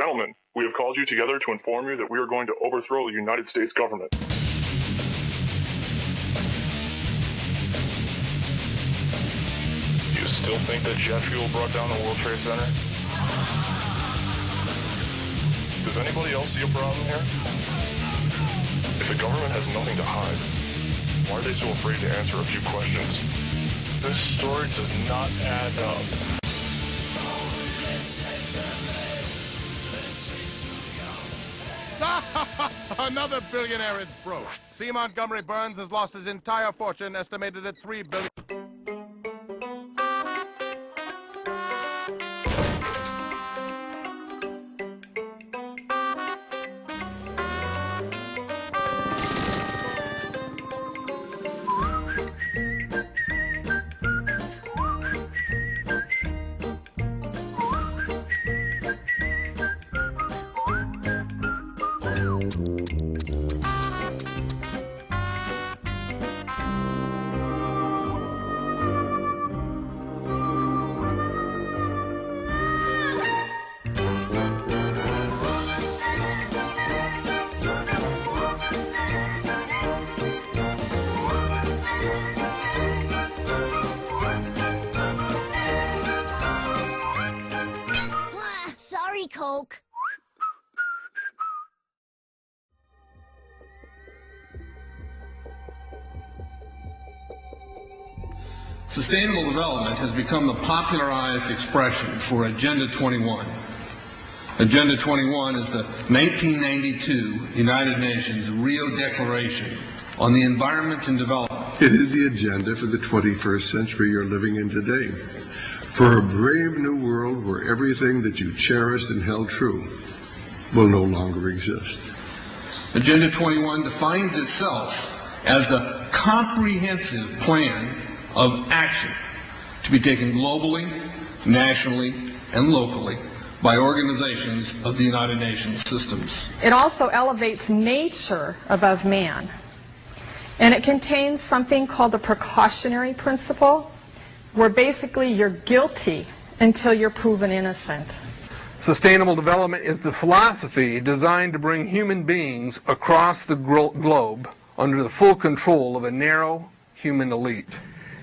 Gentlemen, we have called you together to inform you that we are going to overthrow the United States government. Do you still think that jet fuel brought down the World Trade Center? Does anybody else see a problem here? If the government has nothing to hide, why are they so afraid to answer a few questions? This story does not add up. Another billionaire is broke. C. Montgomery Burns has lost his entire fortune, estimated at $3 billion. Sorry, Coke. Sustainable development has become the popularized expression for Agenda 21. Agenda 21 is the 1992 United Nations Rio Declaration on the Environment and Development. It is the agenda for the 21st century you're living in today. For a brave new world where everything that you cherished and held true will no longer exist. Agenda 21 defines itself as the comprehensive plan of action to be taken globally, nationally, and locally by organizations of the United Nations systems. It also elevates nature above man. And it contains something called the precautionary principle, where basically you're guilty until you're proven innocent. Sustainable development is the philosophy designed to bring human beings across the globe under the full control of a narrow human elite.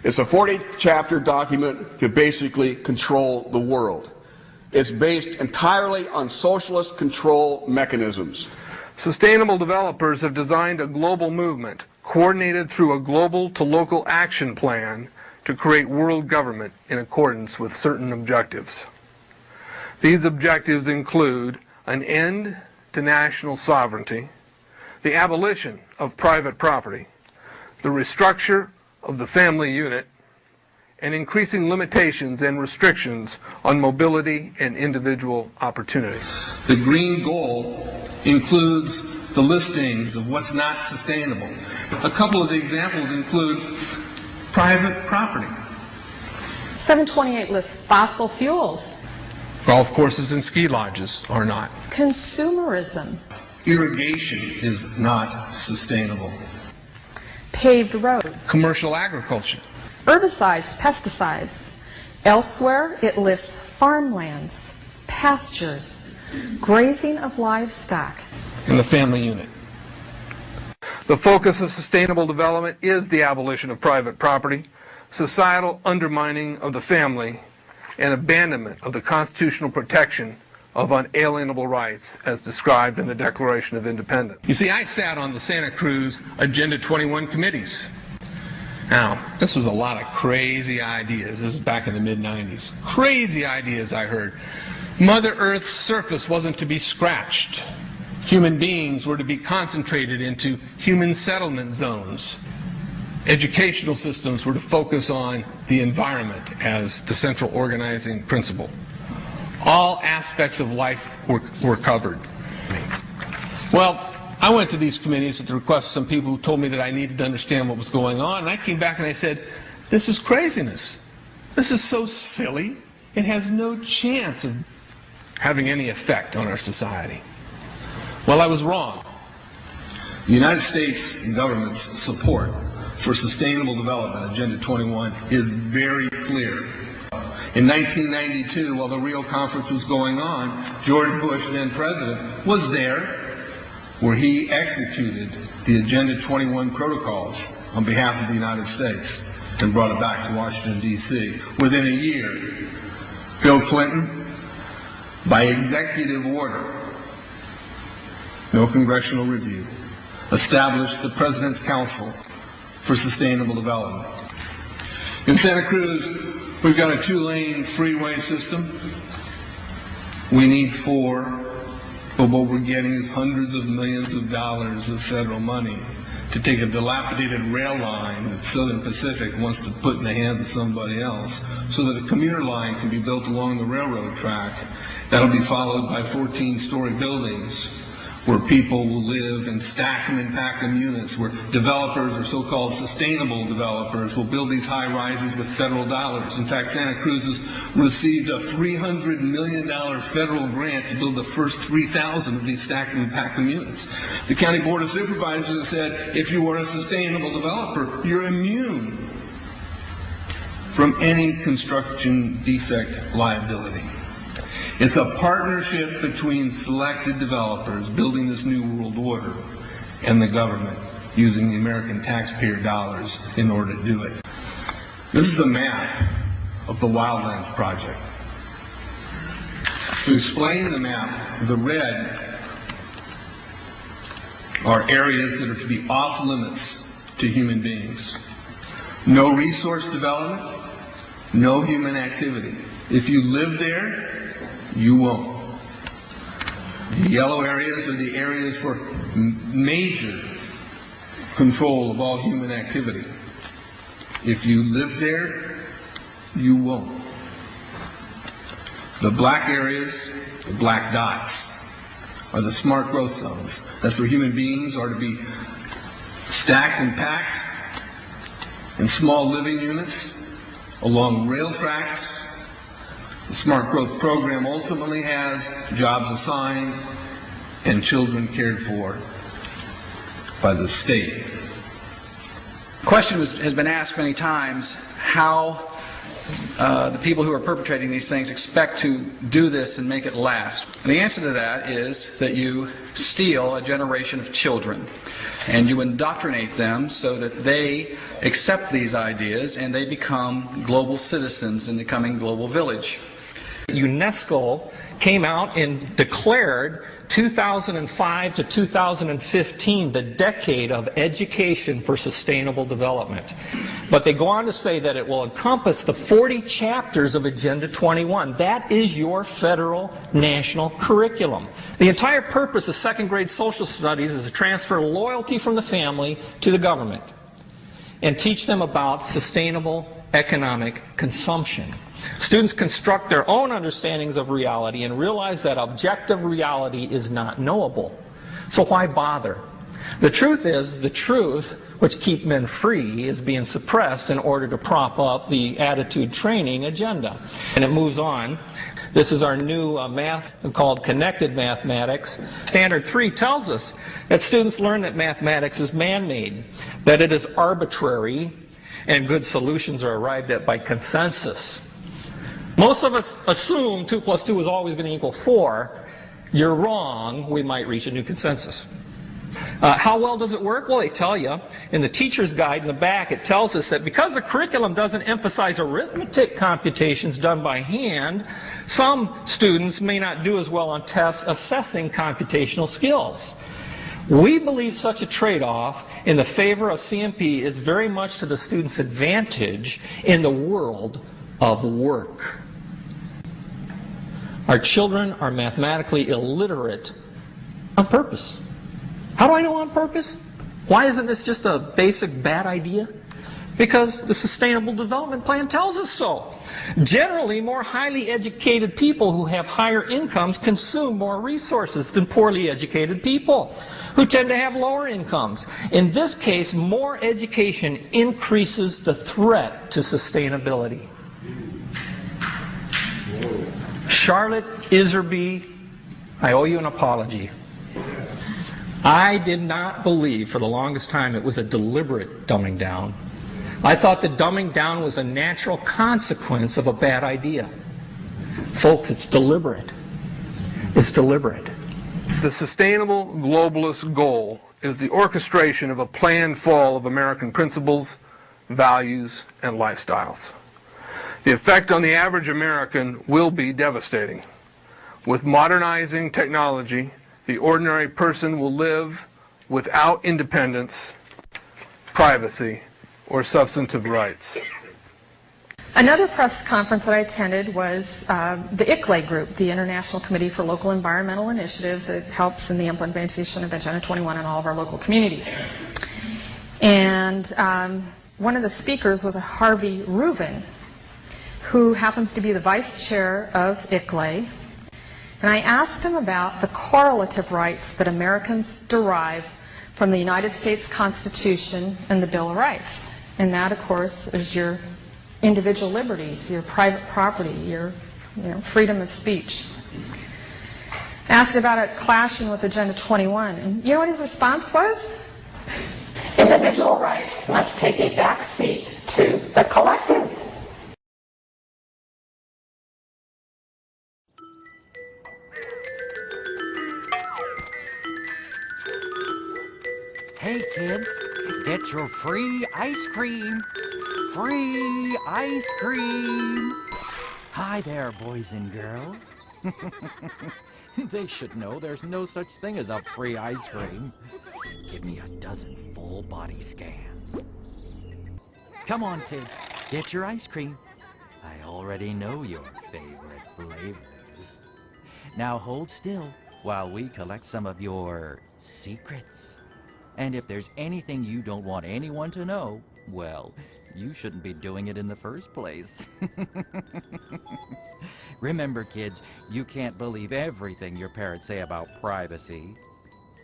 It's a 40-chapter document to basically control the world. It's based entirely on socialist control mechanisms. Sustainable developers have designed a global movement coordinated through a global to local action plan to create world government in accordance with certain objectives. These objectives include an end to national sovereignty, the abolition of private property, the restructure of the family unit, and increasing limitations and restrictions on mobility and individual opportunity. The green goal includes the listings of what's not sustainable. A couple of the examples include private property. 728 lists fossil fuels. Golf courses and ski lodges are not. Consumerism. Irrigation is not sustainable. Paved roads. Commercial agriculture. Herbicides, pesticides. Elsewhere, it lists farmlands, pastures, grazing of livestock. And the family unit. The focus of sustainable development is the abolition of private property, societal undermining of the family, and abandonment of the constitutional protection of unalienable rights as described in the Declaration of Independence. You see, I sat on the Santa Cruz Agenda 21 committees. Now, this was a lot of crazy ideas. This is back in the mid-90s. Crazy ideas I heard. Mother Earth's surface wasn't to be scratched. Human beings were to be concentrated into human settlement zones. Educational systems were to focus on the environment as the central organizing principle. All aspects of life were covered. Well, I went to these committees at the request of some people who told me that I needed to understand what was going on, and I came back and I said, this is craziness. This is so silly. It has no chance of having any effect on our society. Well, I was wrong. The United States government's support for Sustainable Development, Agenda 21, is very clear. In 1992, while the Rio conference was going on, George Bush, then president, was there, where he executed the Agenda 21 protocols on behalf of the United States and brought it back to Washington, D.C. Within a year, Bill Clinton, by executive order, no congressional review, established the President's Council for Sustainable Development. In Santa Cruz, we've got a 2-lane freeway system. We need 4. But what we're getting is hundreds of millions of dollars of federal money to take a dilapidated rail line that Southern Pacific wants to put in the hands of somebody else so that a commuter line can be built along the railroad track. That'll be followed by 14-story buildings where people will live and stack them and pack them units, where developers, or so-called sustainable developers, will build these high-rises with federal dollars. In fact, Santa Cruz has received a $300 million federal grant to build the first 3,000 of these stack and pack them units. The County Board of Supervisors has said, if you are a sustainable developer, you're immune from any construction defect liability. It's a partnership between selected developers building this new world order and the government using the American taxpayer dollars in order to do it. This is a map of the Wildlands Project. To explain the map, the red are areas that are to be off limits to human beings. No resource development, no human activity. If you live there, you won't. The yellow areas are the areas for major control of all human activity. If you live there, you won't. The black areas, the black dots, are the smart growth zones. That's where human beings are to be stacked and packed in small living units along rail tracks. The Smart Growth Program ultimately has jobs assigned and children cared for by the state. The question has been asked many times how the people who are perpetrating these things expect to do this and make it last. And the answer to that is that you steal a generation of children and you indoctrinate them so that they accept these ideas and they become global citizens in the coming global village. UNESCO came out and declared 2005 to 2015 the decade of education for sustainable development. But they go on to say that it will encompass the 40 chapters of Agenda 21. That is your federal national curriculum. The entire purpose of second-grade social studies is to transfer loyalty from the family to the government and teach them about sustainable economic consumption. Students construct their own understandings of reality and realize that objective reality is not knowable. So why bother? The truth is, the truth which keeps men free is being suppressed in order to prop up the attitude training agenda. And it moves on. This is our new math called connected mathematics. Standard 3 tells us that students learn that mathematics is man-made, that it is arbitrary, and good solutions are arrived at by consensus. Most of us assume 2 plus 2 is always going to equal 4. You're wrong. We might reach a new consensus. How well does it work? Well, they tell you in the teacher's guide in the back, it tells us that because the curriculum doesn't emphasize arithmetic computations done by hand, some students may not do as well on tests assessing computational skills. We believe such a trade-off in the favor of CMP is very much to the student's advantage in the world of work. Our children are mathematically illiterate on purpose. How do I know on purpose? Why isn't this just a basic bad idea? Because the Sustainable Development Plan tells us so. Generally, more highly educated people who have higher incomes consume more resources than poorly educated people who tend to have lower incomes. In this case, more education increases the threat to sustainability. Charlotte Iserby, I owe you an apology. I did not believe for the longest time it was a deliberate dumbing down. I thought that dumbing down was a natural consequence of a bad idea. Folks, it's deliberate. It's deliberate. The sustainable globalist goal is the orchestration of a planned fall of American principles, values, and lifestyles. The effect on the average American will be devastating. With modernizing technology, the ordinary person will live without independence, privacy, or substantive rights. Another press conference that I attended was the ICLE group, the International Committee for Local Environmental Initiatives, that helps in the implementation of Agenda 21 in all of our local communities. And one of the speakers was a Harvey Reuven, who happens to be the vice chair of ICLE. And I asked him about the correlative rights that Americans derive from the United States Constitution and the Bill of Rights. And that, of course, is your individual liberties, your private property, your freedom of speech. Asked about it clashing with Agenda 21. And you know what his response was? Individual rights must take a back seat to the collective. Hey kids, get your free ice cream. Free ice cream. Hi there, boys and girls. They should know there's no such thing as a free ice cream. Give me a dozen full body scans. Come on, kids, get your ice cream. I already know your favorite flavors. Now hold still while we collect some of your secrets. And if there's anything you don't want anyone to know, well, you shouldn't be doing it in the first place. Remember, kids, you can't believe everything your parents say about privacy.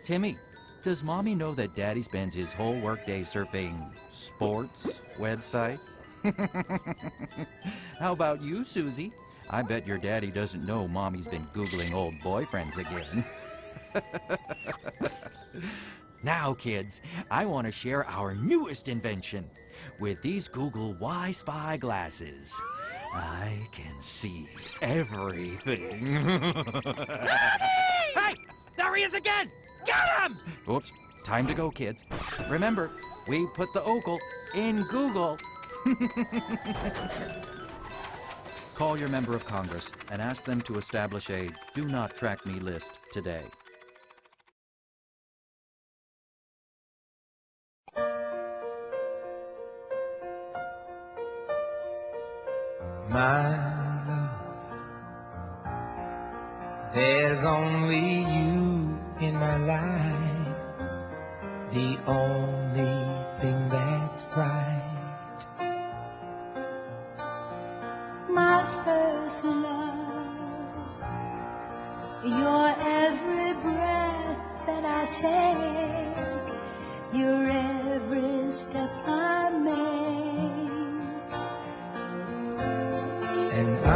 Timmy, does Mommy know that Daddy spends his whole workday surfing sports websites? How about you, Susie? I bet your daddy doesn't know Mommy's been Googling old boyfriends again. Now, kids, I want to share our newest invention. With these Google Y-Spy glasses, I can see everything. Hey! There he is again! Get him! Oops, time to go, kids. Remember, we put the Ogle in Google. Call your member of Congress and ask them to establish a Do Not Track Me list today. My love, there's only you in my life, the only thing that's right. My first love, your every breath that I take, your every step I make. And I